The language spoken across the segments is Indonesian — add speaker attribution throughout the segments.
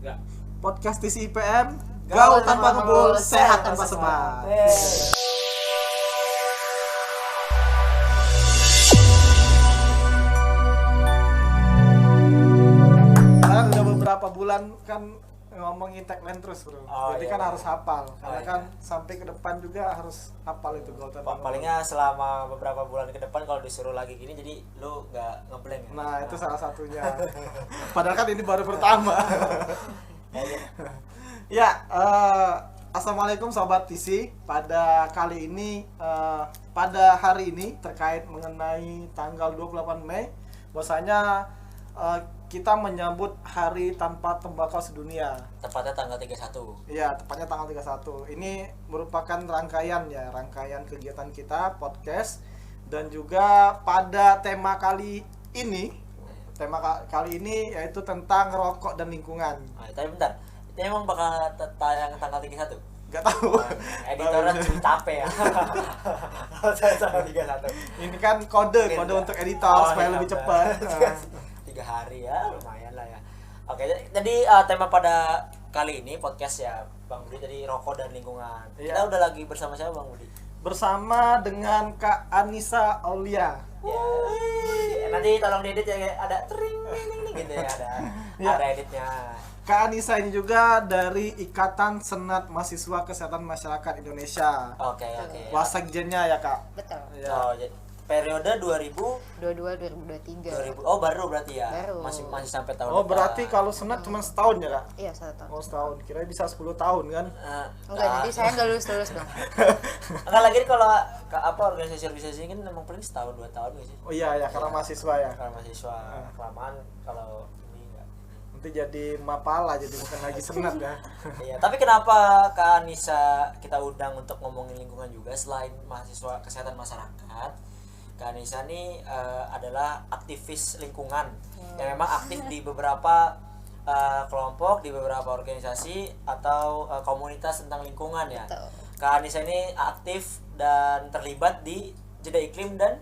Speaker 1: Ya.
Speaker 2: Podcast TCIPM, gaul tanpa ngebul, sehat tanpa sebat. Kan udah beberapa bulan kan ngomongin tagline terus bro. Jadi
Speaker 3: iya,
Speaker 2: kan harus hafal. Karena
Speaker 3: iya.
Speaker 2: kan sampai ke depan juga harus hafal itu gaul tanpa ngebul.
Speaker 3: Palingnya selama beberapa bulan ke depan kalau disuruh lagi gini jadi lu nggak ngeblank ya?
Speaker 2: Nah itu salah satunya. Padahal kan ini baru pertama. Ya, assalamualaikum sobat TC. Pada kali ini, pada hari ini terkait mengenai tanggal 28 Mei, bahwasanya kita menyambut Hari Tanpa Tembakau Sedunia.
Speaker 3: Tepatnya tanggal 31.
Speaker 2: Iya, tepatnya tanggal 31. Ini merupakan rangkaian kegiatan kita podcast, dan juga pada tema kali ini yaitu tentang rokok dan lingkungan.
Speaker 3: Nah, tapi bentar, itu emang bakal tayang tanggal 31?
Speaker 2: Gak tahu.
Speaker 3: Editornya cuma capek ya. Tanggal 31.
Speaker 2: Ini kan kode untuk editor supaya lebih cepat.
Speaker 3: 3 hari ya, lumayan lah ya. Oke, jadi tema pada kali ini podcast ya Bang Budi, jadi rokok dan lingkungan.
Speaker 2: Iya.
Speaker 3: Kita udah lagi bersama siapa Bang Budi?
Speaker 2: Bersama dengan Kak Anissa Aulia.
Speaker 3: Ya, nanti tolong diedit ya, ada tring gitu ya,
Speaker 2: Ya.
Speaker 3: ada editnya.
Speaker 2: Kak Anissa ini juga dari Ikatan Senat Mahasiswa Kesehatan Masyarakat Indonesia.
Speaker 3: Oke.
Speaker 2: Wasekjennya ya Kak.
Speaker 4: Betul.
Speaker 2: Ya.
Speaker 3: Oh, periode
Speaker 4: 2022 2023.
Speaker 3: Oh, baru berarti ya.
Speaker 4: Baru.
Speaker 3: Masih sampai tahun
Speaker 2: Oh
Speaker 3: depan.
Speaker 2: berarti kalau senat cuma setahun ya Kak?
Speaker 4: Iya, 1 tahun.
Speaker 2: Oh setahun, kira bisa 10 tahun kan?
Speaker 4: Enggak, jadi saya enggak lulus dong.
Speaker 3: Enggak lagi kalau organisasi kan memang paling setahun 2 tahun gitu sih.
Speaker 2: Oh iya ya, karena mahasiswa ya.
Speaker 3: Karena mahasiswa kelamaan kalau ini enggak.
Speaker 2: Nanti jadi mapala, jadi bukan lagi senat ya.
Speaker 3: Iya, tapi kenapa Kak Anissa kita undang untuk ngomongin lingkungan juga selain mahasiswa kesehatan masyarakat? Kak Anissa ini adalah aktivis lingkungan yang memang aktif di beberapa kelompok, di beberapa organisasi atau komunitas tentang lingkungan ya.
Speaker 4: Betul.
Speaker 3: Kak Anissa ini aktif dan terlibat di Jeda Iklim dan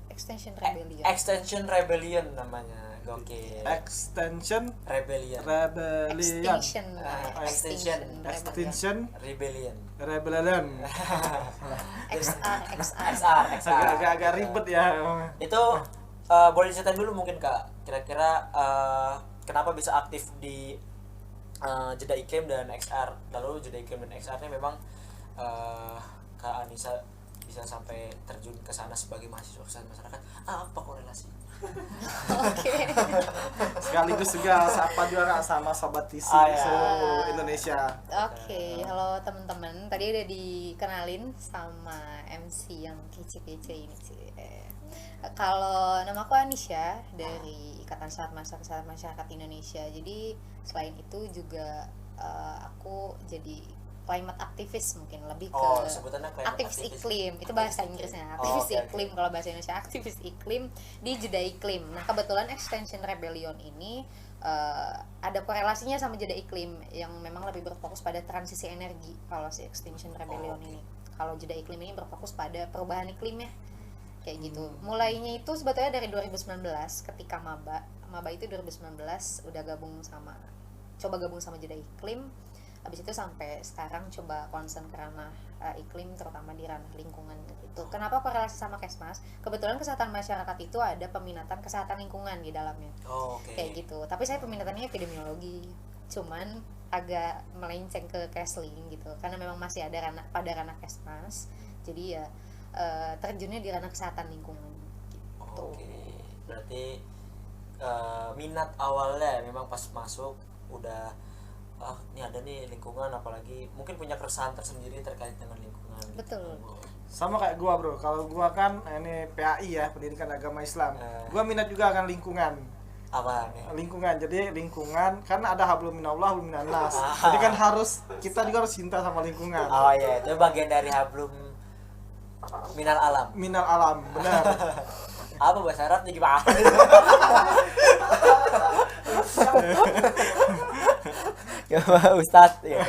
Speaker 4: Extension Rebellion.
Speaker 3: Extension Rebellion namanya. Gokil.
Speaker 2: Extension
Speaker 3: Rebellion.
Speaker 4: Extinction.
Speaker 2: Extinction
Speaker 3: Rebellion.
Speaker 2: Rebellion.
Speaker 4: XR.
Speaker 2: Agak ribet ya.
Speaker 3: Itu boleh diceritain dulu mungkin Kak, kira-kira kenapa bisa aktif di Jeda Iklim dan XR. Lalu Jeda Iklim dan XR ini memang Kak Anissa bisa sampai terjun ke sana sebagai mahasiswa kesehatan masyarakat. Apa korelasi?
Speaker 4: Oke.
Speaker 2: Sekaligus juga sapa juga Kak sama sobat TC seluruh Indonesia.
Speaker 4: Oke, halo teman-teman. Tadi udah dikenalin sama MC yang kece-kece ini sih. Kalau nama aku Anisha dari Ikatan Senat Mahasiswa Kesehatan Masyarakat Indonesia. Jadi selain itu juga aku jadi climate activist, mungkin lebih ke
Speaker 3: sebutannya climate
Speaker 4: aktivis
Speaker 3: activist.
Speaker 4: iklim. Itu bahasa Inggrisnya, aktivis
Speaker 3: oke.
Speaker 4: iklim. Kalau bahasa Indonesia aktivis iklim di Jeda Iklim. Nah, kebetulan Extension Rebellion ini ada korelasinya sama Jeda Iklim yang memang lebih berfokus pada transisi energi. Kalau si Extinction Rebellion ini, kalau Jeda Iklim ini berfokus pada perubahan iklimnya kayak gitu. Mulainya itu sebetulnya dari 2019 ketika maba itu 2019 udah coba gabung sama Jeda Iklim. Habis itu sampai sekarang coba concern ke ranah iklim, terutama di ranah lingkungan gitu. Kenapa korelasi sama Kesmas? Kebetulan kesehatan masyarakat itu ada peminatan kesehatan lingkungan di dalamnya. Kayak gitu. Tapi saya peminatannya epidemiologi. Cuman agak melenceng ke Kesling gitu. Karena memang masih ada pada ranah Kesmas. Jadi ya terjunnya di ranah kesehatan lingkungan gitu.
Speaker 3: Oke. Berarti minat awalnya memang pas masuk udah ini ada nih lingkungan, apalagi mungkin punya keresahan tersendiri terkait dengan lingkungan.
Speaker 4: Betul.
Speaker 3: Gitu.
Speaker 2: Sama kayak gua bro, kalau gua kan ini PAI ya, Pendidikan Agama Islam. Gua minat juga akan lingkungan.
Speaker 3: Apa nih?
Speaker 2: Lingkungan, jadi lingkungan kan ada hablum minallah hablum minannas. Jadi kan kita juga harus cinta sama lingkungan.
Speaker 3: Oh iya, itu bagian dari hablum minal alam.
Speaker 2: Minal alam, benar.
Speaker 3: Apa bahasa Arabnya gimana? Ya Ustadz ya.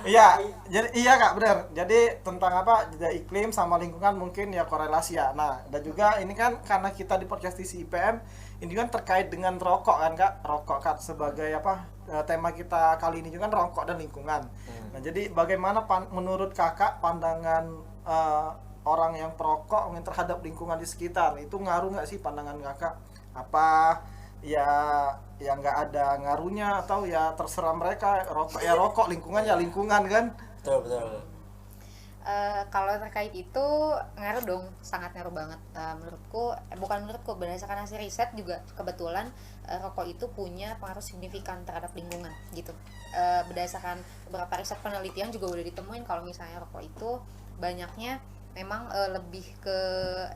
Speaker 2: Iya, jadi iya Kak, benar. Jadi tentang apa? Jeda iklim sama lingkungan mungkin ya korelasi ya. Nah, dan juga ini kan karena kita di podcast TCIPM ini kan terkait dengan rokok kan Kak, rokok Kak sebagai apa tema kita kali ini juga kan rokok dan lingkungan. Nah jadi bagaimana menurut Kakak pandangan orang yang perokok mungkin terhadap lingkungan di sekitar, itu ngaruh nggak sih pandangan Kakak? Apa ya nggak ada ngaruhnya, atau ya terserah mereka, rokok ya rokok, lingkungan ya lingkungan kan?
Speaker 3: Betul.
Speaker 4: Kalau terkait itu ngaruh dong, sangat ngaruh banget. Bukan menurutku, berdasarkan hasil riset juga kebetulan rokok itu punya pengaruh signifikan terhadap lingkungan gitu. Berdasarkan beberapa riset penelitian juga udah ditemuin kalau misalnya rokok itu banyaknya memang lebih ke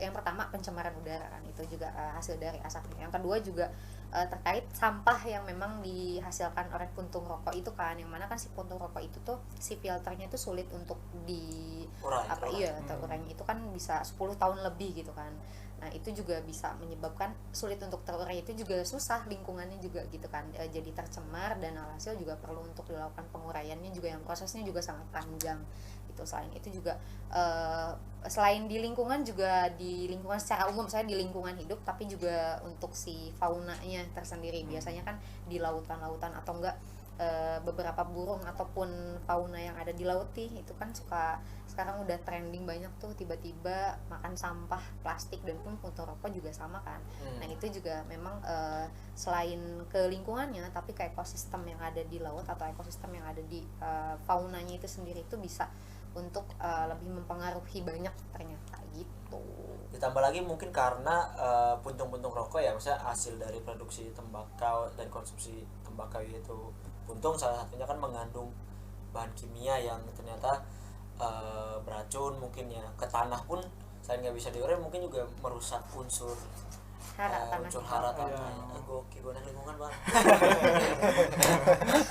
Speaker 4: yang pertama pencemaran udara kan, itu juga hasil dari asapnya. Yang kedua juga terkait sampah yang memang dihasilkan oleh puntung rokok itu kan, yang mana kan si puntung rokok itu tuh si filternya itu sulit untuk terurainya itu kan bisa 10 tahun lebih gitu kan. Nah itu juga bisa menyebabkan sulit untuk terurai, itu juga susah lingkungannya juga gitu kan, jadi tercemar dan alhasil juga perlu untuk dilakukan penguraiannya juga yang prosesnya juga sangat panjang gitu. Selain itu juga selain di lingkungan juga di lingkungan secara umum, saya di lingkungan hidup, tapi juga untuk si faunanya tersendiri. Biasanya kan di lautan-lautan atau enggak beberapa burung ataupun fauna yang ada di laut itu kan suka, sekarang udah trending banyak tuh tiba-tiba makan sampah plastik, dan pun puntung rokok juga sama kan. Nah itu juga memang selain ke lingkungannya tapi ke ekosistem yang ada di laut atau ekosistem yang ada di faunanya itu sendiri itu bisa untuk lebih mempengaruhi banyak ternyata gitu.
Speaker 3: Ditambah lagi mungkin karena puntung-puntung rokok ya, misalnya hasil dari produksi tembakau dan konsumsi tembakau itu puntung salah satunya kan mengandung bahan kimia yang ternyata beracun mungkin ya. Ke tanah pun selain nggak bisa diurai mungkin juga merusak unsur hara tanah. Gokil lingkungan bang.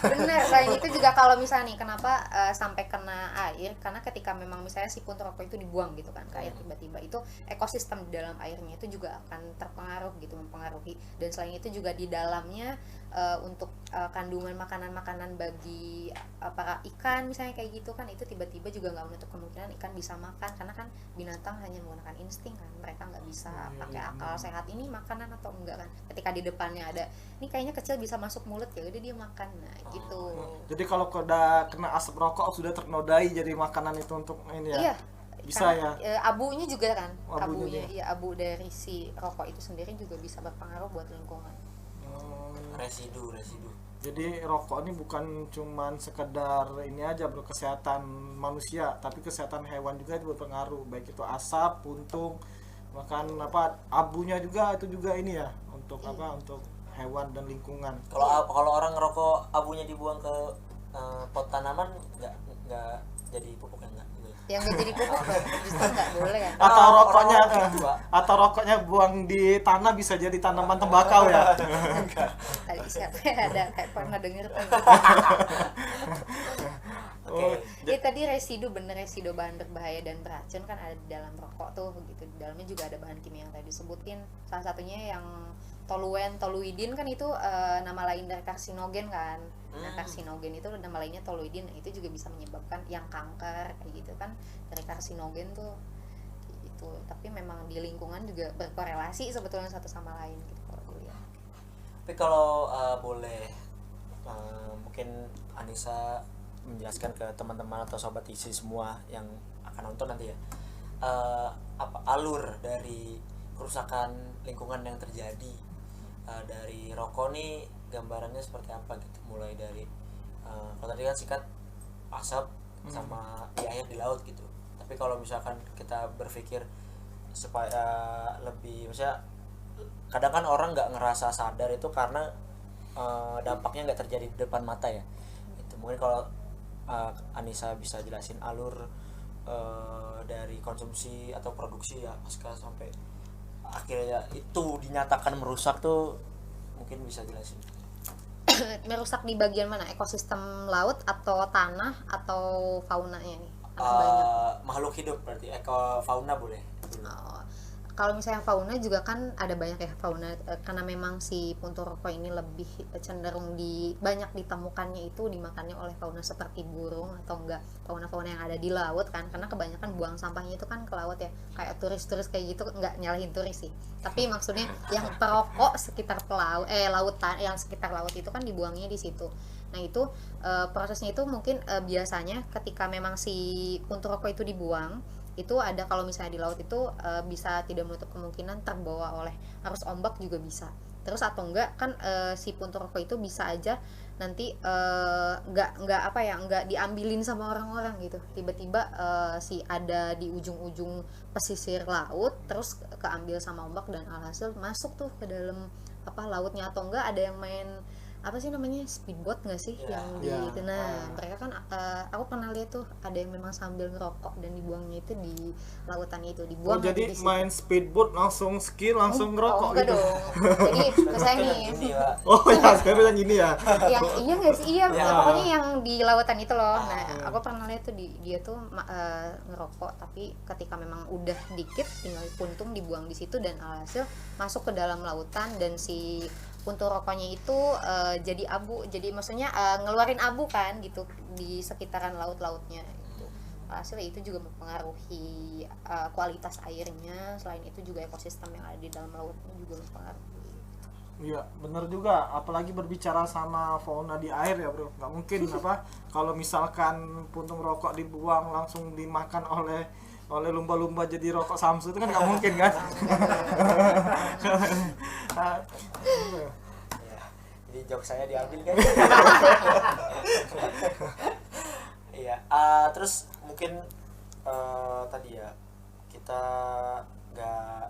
Speaker 4: Bener, selain itu juga kalau misalnya nih kenapa sampai kena air, karena ketika memang misalnya si puntung rokok itu dibuang gitu kan ke air tiba-tiba, itu ekosistem di dalam airnya itu juga akan terpengaruh gitu, mempengaruhi. Dan selain itu juga di dalamnya untuk kandungan makanan-makanan bagi para ikan misalnya kayak gitu kan, itu tiba-tiba juga nggak menutup kemungkinan ikan bisa makan, karena kan binatang hanya menggunakan insting kan, mereka nggak bisa pakai akal sehat ini makanan atau enggak kan. Ketika di depannya ada ini kayaknya kecil bisa masuk mulut, ya udah dia makan. Nah gitu.
Speaker 2: Jadi kalau udah kena asap rokok sudah ternodai jadi makanan itu untuk ini ya.
Speaker 4: Iya,
Speaker 2: Bisa
Speaker 4: karena,
Speaker 2: ya.
Speaker 4: abunya juga kan,
Speaker 2: Abunya
Speaker 4: iya, abu dari si rokok itu sendiri juga bisa berpengaruh buat lingkungan.
Speaker 3: Residu.
Speaker 2: Jadi rokok ini bukan cuman sekedar ini aja bro, kesehatan manusia, tapi kesehatan hewan juga itu berpengaruh, baik itu asap, puntung, bahkan abunya juga itu juga ini ya untuk untuk hewan dan lingkungan.
Speaker 3: Kalau orang ngerokok abunya dibuang ke pot tanaman nggak jadi pupuk ya, nggak gitu.
Speaker 4: Yang nggak jadi pupuk justru nggak boleh kan.
Speaker 2: Atau rokoknya buang di tanah bisa jadi tanaman tembakau ya.
Speaker 4: Tadi siapa ya ada kayak pernah denger tuh. Ya tadi residu bahan berbahaya dan beracun kan ada di dalam rokok tuh gitu. Di dalamnya juga ada bahan kimia yang tadi disebutin. Salah satunya yang toluidin kan itu nama lain dari karsinogen kan. Nah karsinogen itu nama lainnya toluidin. Nah, itu juga bisa menyebabkan yang kanker kayak gitu kan, dari karsinogen tuh gitu. Tapi memang di lingkungan juga berkorelasi sebetulnya satu sama lain gitu kalau dilihat.
Speaker 3: Tapi kalau boleh mungkin Anissa menjelaskan ke teman-teman atau sobat isi semua yang akan nonton nanti ya, apa alur dari kerusakan lingkungan yang terjadi dari rokok nih, gambarannya seperti apa gitu, mulai dari kalau tadi kan sikat asap sama di air di laut gitu. Tapi kalau misalkan kita berpikir supaya lebih, misalnya kadang kan orang nggak ngerasa sadar itu karena dampaknya nggak terjadi di depan mata ya. Itu mungkin kalau Anissa bisa jelasin alur dari konsumsi atau produksi ya pasca sampai akhirnya itu dinyatakan merusak tuh, mungkin bisa jelasin.
Speaker 4: Merusak di bagian mana? Ekosistem laut atau tanah atau faunanya nih?
Speaker 3: Makhluk hidup berarti, fauna boleh.
Speaker 4: kalau misalnya fauna juga kan ada banyak ya fauna, karena memang si puntung rokok ini lebih cenderung banyak ditemukannya itu dimakannya oleh fauna seperti burung atau enggak fauna-fauna yang ada di laut kan, karena kebanyakan buang sampahnya itu kan ke laut ya, kayak turis-turis kayak gitu, enggak nyalahin turis sih, tapi maksudnya yang perokok sekitar lautan yang sekitar laut itu kan dibuangnya di situ. Nah itu prosesnya itu mungkin biasanya ketika memang si puntung rokok itu dibuang, itu ada, kalau misalnya di laut itu bisa tidak menutup kemungkinan terbawa oleh arus ombak juga bisa. Terus atau enggak kan si puntung rokok itu bisa aja nanti nggak diambilin sama orang-orang gitu, tiba-tiba si ada di ujung-ujung pesisir laut terus keambil sama ombak dan alhasil masuk tuh ke dalam lautnya, atau enggak ada yang main apa sih namanya, speedboat nggak sih yang di itu. Nah mereka kan aku pernah lihat tuh ada yang memang sambil ngerokok dan dibuangnya itu di lautan itu, dibuang.
Speaker 2: Jadi main speedboat langsung ski langsung ngerokok
Speaker 4: enggak
Speaker 2: gitu
Speaker 4: dong. Jadi misalnya nih
Speaker 2: oh ya sekarang yang gini ya
Speaker 4: yang iya nggak sih, iya pokoknya yang di lautan itu loh. Nah aku pernah lihat tuh dia tuh ngerokok, tapi ketika memang udah dikit tinggal puntung dibuang di situ dan alhasil masuk ke dalam lautan, dan si puntung rokoknya itu jadi abu, jadi maksudnya ngeluarin abu kan gitu di sekitaran laut-lautnya itu. Hasil itu juga mempengaruhi kualitas airnya, selain itu juga ekosistem yang ada di dalam lautnya juga mempengaruhi.
Speaker 2: Iya benar juga, apalagi berbicara sama fauna di air ya bro, nggak mungkin kalau misalkan puntung rokok dibuang langsung dimakan oleh lumba-lumba jadi rokok Samsu, itu kan nggak mungkin kan.
Speaker 3: Jadi jok saya diambil kan. Iya, terus mungkin tadi ya kita nggak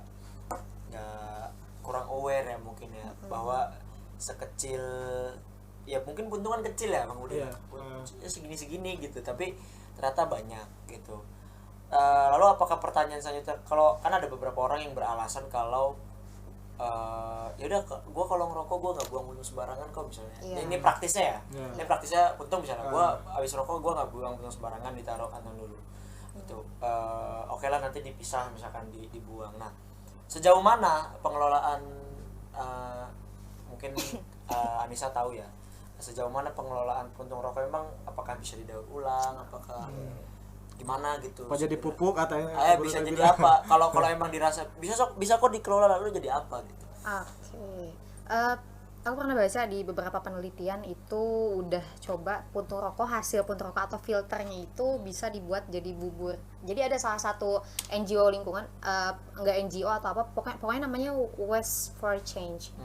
Speaker 3: kurang aware ya mungkin ya, bahwa sekecil ya mungkin puntung kan kecil ya Bang Budi, segini gitu, tapi ternyata banyak gitu. Lalu apakah pertanyaan selanjutnya, kalau kan ada beberapa orang yang beralasan kalau ya udah gue kalau ngerokok gue nggak buang puntung sembarangan kok misalnya. Ini praktisnya ya, ini praktisnya puntung misalnya gue habis rokok gue nggak buang puntung sembarangan, ditaruh kantong dulu itu. Oke lah nanti dipisah misalkan dibuang. Nah sejauh mana pengelolaan mungkin Anissa tahu ya, sejauh mana pengelolaan puntung rokok, memang apakah bisa didaur ulang, apakah gimana gitu,
Speaker 2: apa jadi pupuk katanya
Speaker 3: bisa jadi apa kalau emang dirasa bisa kok dikelola, lalu jadi apa gitu.
Speaker 4: Oke. Aku pernah baca di beberapa penelitian itu udah coba puntung rokok, hasil puntung rokok atau filternya itu bisa dibuat jadi bubur. Jadi ada salah satu NGO lingkungan, enggak NGO atau apa, pokoknya namanya Waste for Change.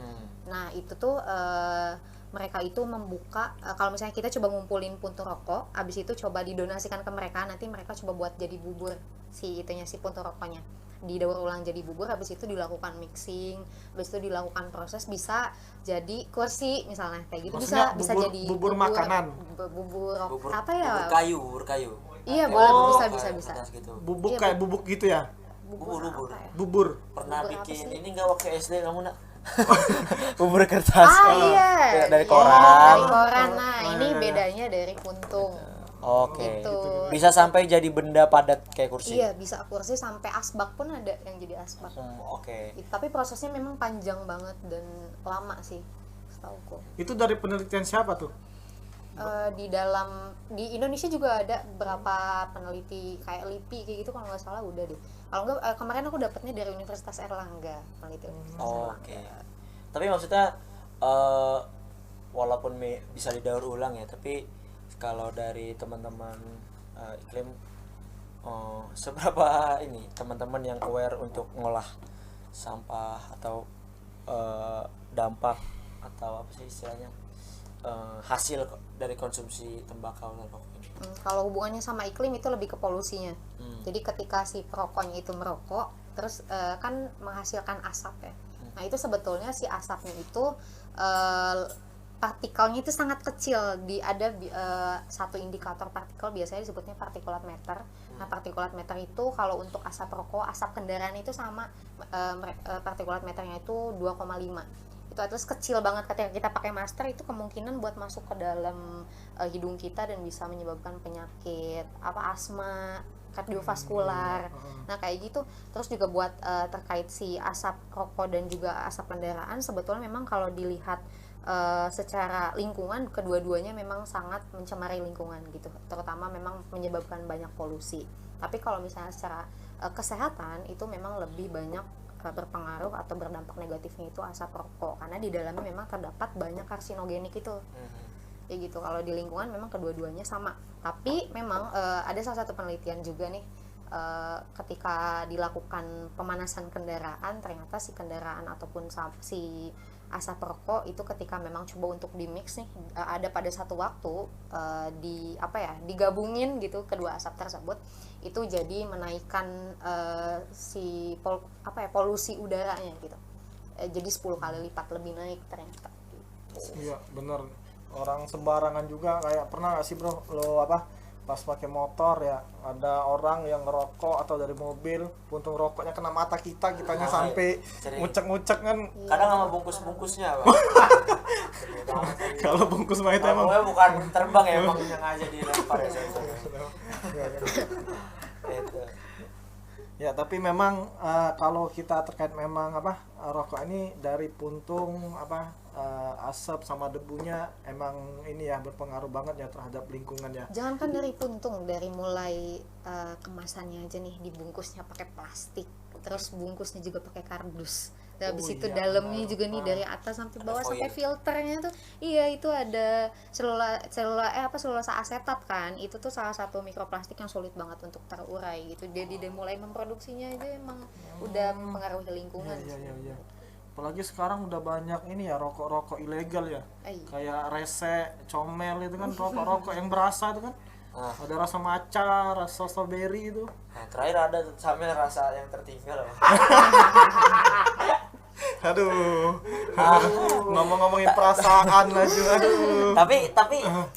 Speaker 4: Nah itu tuh mereka itu membuka, kalau misalnya kita coba ngumpulin puntung rokok, abis itu coba didonasikan ke mereka, nanti mereka coba buat jadi bubur si puntung rokoknya, didaur ulang jadi bubur, habis itu dilakukan mixing, habis itu dilakukan proses, bisa jadi kursi misalnya kayak gitu.
Speaker 2: Maksudnya
Speaker 4: bisa jadi
Speaker 2: bubur makanan,
Speaker 4: bubur apa ya,
Speaker 3: bubur kayu
Speaker 4: iya boleh, bisa
Speaker 3: gitu.
Speaker 2: Bubuk kayak bubuk gitu ya, bubur.
Speaker 3: Pernah
Speaker 4: bubur
Speaker 3: bikin
Speaker 4: apa
Speaker 3: ini nggak waktu SD kamu nak? Bubur kertas
Speaker 4: iya
Speaker 3: dari koran.
Speaker 4: Nah ini bedanya dari puntung.
Speaker 3: Oke.
Speaker 4: Gitu.
Speaker 3: Bisa sampai jadi benda padat kayak kursi.
Speaker 4: Iya, bisa kursi, sampai asbak pun ada yang jadi asbak.
Speaker 3: Oke.
Speaker 4: Tapi prosesnya memang panjang banget dan lama sih, setauku.
Speaker 2: Itu dari penelitian siapa tuh?
Speaker 4: Di Indonesia juga ada beberapa peneliti kayak LIPI kayak gitu, kalau nggak salah udah deh. Kalau nggak kemarin aku dapatnya dari Universitas Erlangga, peneliti Universitas Erlangga.
Speaker 3: Oke. Tapi maksudnya walaupun bisa didaur ulang ya, tapi kalau dari teman-teman iklim, seberapa ini teman-teman yang aware untuk ngolah sampah atau dampak atau apa sih istilahnya, hasil dari konsumsi tembakau dan rokok ini?
Speaker 4: Kalau hubungannya sama iklim itu lebih ke polusinya. Jadi ketika si perokoknya itu merokok, terus kan menghasilkan asap ya. Nah itu sebetulnya si asapnya itu partikelnya itu sangat kecil. Ada satu indikator partikel, biasanya disebutnya partikulat meter. Nah partikulat meter itu kalau untuk asap rokok, asap kendaraan itu sama, partikulat meternya itu 2,5. Itu terus kecil banget. Ketika kita pakai masker itu kemungkinan buat masuk ke dalam hidung kita dan bisa menyebabkan penyakit asma, kardiovaskular. Nah kayak gitu. Terus juga buat terkait si asap rokok dan juga asap kendaraan, sebetulnya memang kalau dilihat secara lingkungan, kedua-duanya memang sangat mencemari lingkungan gitu, terutama memang menyebabkan banyak polusi. Tapi kalau misalnya secara kesehatan itu memang lebih banyak berpengaruh atau berdampak negatifnya itu asap rokok, karena di dalamnya memang terdapat banyak karsinogenik itu. Ya gitu. Kalau di lingkungan memang kedua-duanya sama. Tapi memang ada salah satu penelitian juga nih, ketika dilakukan pemanasan kendaraan, ternyata si kendaraan ataupun si asap rokok itu ketika memang coba untuk di mix nih, ada pada satu waktu digabungin gitu kedua asap tersebut, itu jadi menaikkan si polusi udaranya gitu, jadi 10 kali lipat lebih naik ternyata gitu.
Speaker 2: Iya bener, orang sembarangan juga. Kayak pernah nggak sih bro lo pas pakai motor ya, ada orang yang ngerokok atau dari mobil, puntung rokoknya kena mata kitanya sampai ngucek-ngucek kan.
Speaker 3: Kadang sama bungkus-bungkusnya Bang.
Speaker 2: Kalau bungkus mah itu emang
Speaker 3: Pokoknya bukan terbang ya, emang yang aja dilempar ya. Itu.
Speaker 2: ya. Tapi memang kalau kita terkait memang rokok ini dari puntung asap sama debunya emang ini ya berpengaruh banget ya terhadap lingkungan ya.
Speaker 4: Jangan kan dari puntung, dari mulai kemasannya aja nih, dibungkusnya pakai plastik, terus bungkusnya juga pakai kardus. Dan habis itu
Speaker 2: iya,
Speaker 4: dalamnya
Speaker 2: benar.
Speaker 4: juga nih dari atas sampai bawah
Speaker 3: foil.
Speaker 4: sampai filternya tuh, iya itu ada selulosa asetat kan. Itu tuh salah satu mikroplastik yang sulit banget untuk terurai gitu. Jadi dia mulai memproduksinya aja emang udah mempengaruhi lingkungan.
Speaker 2: Iya. Apalagi sekarang udah banyak ini ya rokok-rokok ilegal ya. Kayak rese, comel itu kan rokok-rokok yang berasa itu kan. Ada rasa matcha, rasa strawberry itu.
Speaker 3: Nah, terakhir ada sambil rasa yang tertinggal.
Speaker 2: Aduh. Ngomong-ngomongin perasaan aja. Aduh.
Speaker 3: Tapi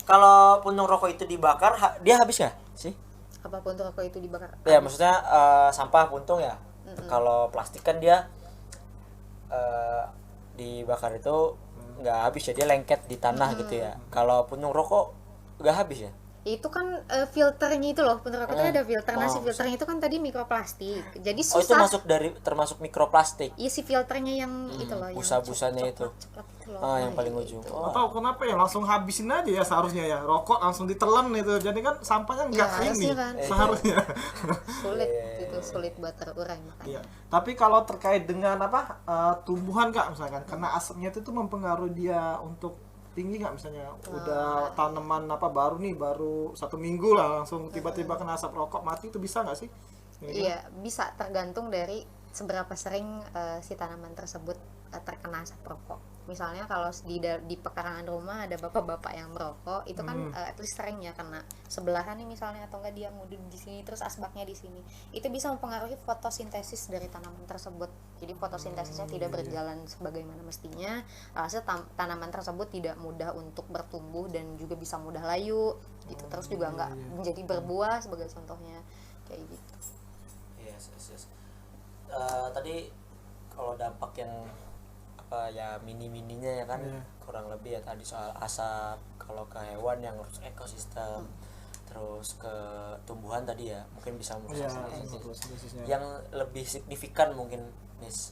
Speaker 3: kalau puntung rokok itu dibakar, dia habis nggak sih?
Speaker 4: Apa puntung rokok itu dibakar?
Speaker 3: Ya maksudnya sampah puntung ya. Kalau plastik kan dia dibakar itu nggak habis ya, dia lengket di tanah gitu ya. Kalau puntung rokok nggak habis ya?
Speaker 4: Itu kan filternya itu loh, puntung rokok itu ada filter. Nah si filternya itu kan tadi mikroplastik, jadi
Speaker 3: Oh itu
Speaker 4: susah.
Speaker 3: termasuk mikroplastik.
Speaker 4: Iya si filternya yang itu loh, yang
Speaker 3: busa-busanya itu.
Speaker 4: coklat itu loh.
Speaker 3: Yang paling ujung.
Speaker 2: Nggak tahu kenapa ya langsung habisin aja ya seharusnya ya, rokok langsung ditelan itu, jadi kan sampahnya nggak
Speaker 4: Iya,
Speaker 2: ini
Speaker 4: harusnya kan.
Speaker 2: seharusnya.
Speaker 4: Sulit itu, sulit buat terurai makanya.
Speaker 2: Iya. Tapi kalau terkait dengan tumbuhan kak, misalkan karena asapnya itu tuh mempengaruhi dia untuk tinggi nggak, misalnya udah tanaman baru 1 minggu lah langsung tiba-tiba kena asap rokok mati, itu bisa nggak sih?
Speaker 4: Iya, bisa, tergantung dari seberapa sering si tanaman tersebut terkena asap rokok. Misalnya kalau di pekarangan rumah ada bapak-bapak yang merokok, itu kan at least sering ya kena sebelahan nih misalnya, atau enggak dia ngudut di sini terus asbaknya di sini. Itu bisa mempengaruhi fotosintesis dari tanaman tersebut. Jadi fotosintesisnya tidak berjalan sebagaimana mestinya. Alhasil tanaman tersebut tidak mudah untuk bertumbuh dan juga bisa mudah layu gitu. Terus juga enggak menjadi berbuah sebagai contohnya kayak gitu.
Speaker 3: Yes. Tadi kalau dampak yang ya mininya ya kan, kurang lebih ya tadi soal asap, kalau ke hewan yang harus ekosistem, terus ke tumbuhan tadi ya mungkin bisa merusak sini. Yang lebih signifikan mungkin Nis,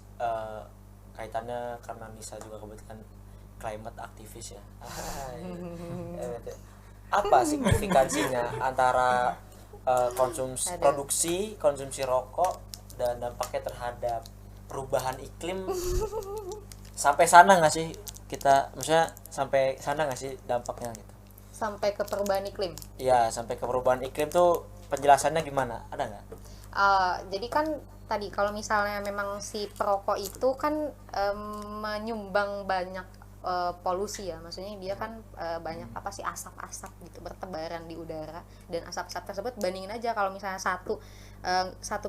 Speaker 3: kaitannya karena Nisa juga kebetulan climate aktivis ya. Apa signifikansinya antara konsumsi rokok dan dampaknya terhadap perubahan iklim? Sampai sana nggak sih kita, maksudnya sampai sana nggak sih dampaknya gitu?
Speaker 4: Sampai ke perubahan iklim.
Speaker 3: Iya, sampai ke perubahan iklim tuh penjelasannya gimana? Ada nggak?
Speaker 4: Jadi kan tadi kalau misalnya memang si perokok itu kan menyumbang banyak polusi ya, maksudnya dia kan banyak asap-asap gitu bertebaran di udara, dan asap-asap tersebut bandingin aja kalau misalnya satu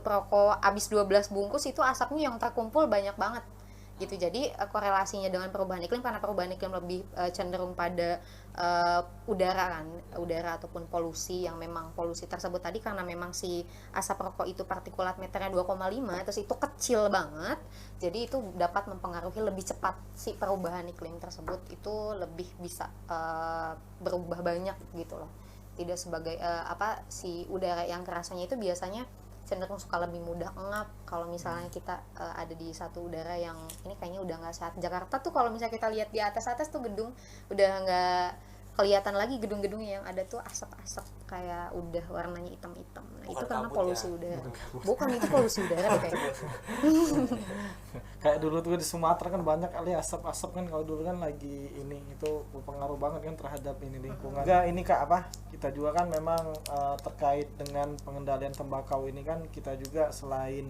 Speaker 4: perokok habis 12 bungkus itu asapnya yang terkumpul banyak banget gitu. Jadi korelasinya dengan perubahan iklim, karena perubahan iklim lebih cenderung pada udara ataupun polusi, yang memang polusi tersebut tadi karena memang si asap rokok itu partikulat meternya 2,5, terus itu kecil banget, jadi itu dapat mempengaruhi lebih cepat si perubahan iklim tersebut, itu lebih bisa berubah banyak gitu loh. tidak sebagai si udara yang kerasanya itu biasanya cenderung suka lebih mudah engap kalau misalnya kita ada di satu udara yang ini kayaknya udah nggak sehat. Jakarta tuh kalau misalnya kita lihat di atas tuh gedung udah nggak kelihatan lagi, gedung-gedungnya yang ada tuh asap-asap kayak udah warnanya hitam-hitam. Nah, itu karena polusi udara. Bukan itu polusi udara kayak.
Speaker 2: Kayak dulu tuh di Sumatera kan banyak kali asap-asap kan, kalau dulu kan lagi ini itu berpengaruh banget kan terhadap ini lingkungan. Juga ini Kak kita juga kan memang terkait dengan pengendalian tembakau ini kan kita juga selain